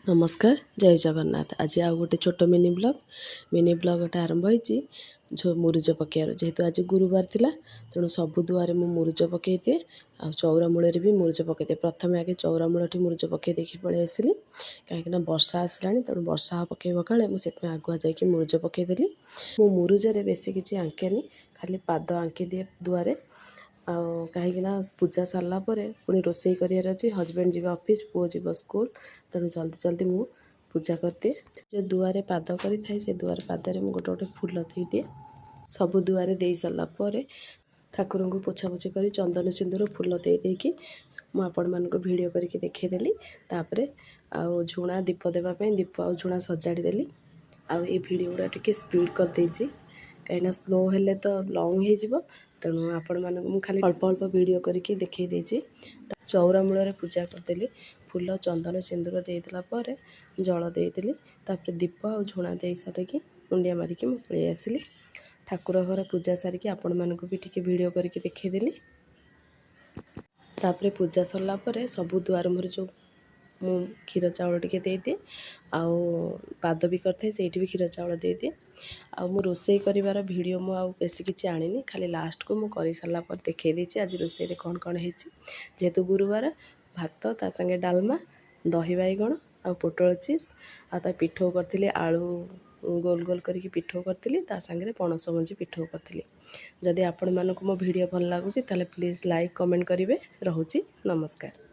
नमस्कार जय जगन्नाथ। आज आ गोटे छोट मिनी ब्लॉग गोटे आरंभ हो मुरुज पकेयार जेहेतु आज गुरुवार थिला तेणु सबु दुआरे मु मुरुज पकई दिए आ चौरा मूल भी मुरुज पकई दिए। प्रथम आगे चौरा मूलठी मुरुज पकई देखी पलि आसिली कहीं वर्षा आसला तेणु वर्षा पकईब काले मुझे आगुआ जाकि मुरुज पकईदेली। मु मुरुजरे बेसी किसी आंकेनी खाली पाद आंकी दिए दुआरे कहीं पूजा सारा पुणी रोसई कर हजबैंड जी ऑफिस पुओ जी स्कूल तेणु जल्दी जल्दी मु पूजा करदिए। जो दुआरे पाद करें से दुआर पादे मुझे गोटे गोटे फूल दे दिए। सबु दुआरे दे सारा ठाकुर को पोछापोछि कर चंदन सिंदूर फूल देकी मुझे भिडियो करके देखईदेली। तापर आउ झुणा दीप देवाई दीप आ झुणा सजाड़देली। आउ ये भिडियो गुड़ा टी स्पीड कर देछि कहीं स्लो हेले तो लंग हो तेणु आपण मानक खाली अल्प अल्प वीडियो करके देखई देछि। चौरा मूल पूजा करदेली फूल चंदन सिंदूर देदेला जल देदेली तापर दीप आ झुणा दे सारिकी मुंडिया मारिकी मु पलि आसिली। ठाकुर घर पूजा सारिकी आपण मानक भी टिके वीडियो करके देखईदेली। तापर पूजा सरला सबु दुआर मुहर जो मु क्षीर चाउल टिके दे दिए आउ पाद भी करथे सेठी भी क्षीर चाउल दे दिए। आ मु रोसई करिवार वीडियो मु आउ बेसी किछि आनिनी खाली लास्ट को मु करि सारला पर देखई देछि आज रोसई रे कोन कोन हेछि। जेहेतु गुरुवार भात ता संगे डालमा दही बाइगण आ पोटल चिप्स आ ता पिठो करथिले आलू गोल गोल करके पिठो करथिले ता संगे पणस मंजी पिठो करथिले। जदि आपण मानक मो वीडियो भल लागुछि ताले प्लीज लाइक कमेंट करिवे। रहुछि नमस्कार।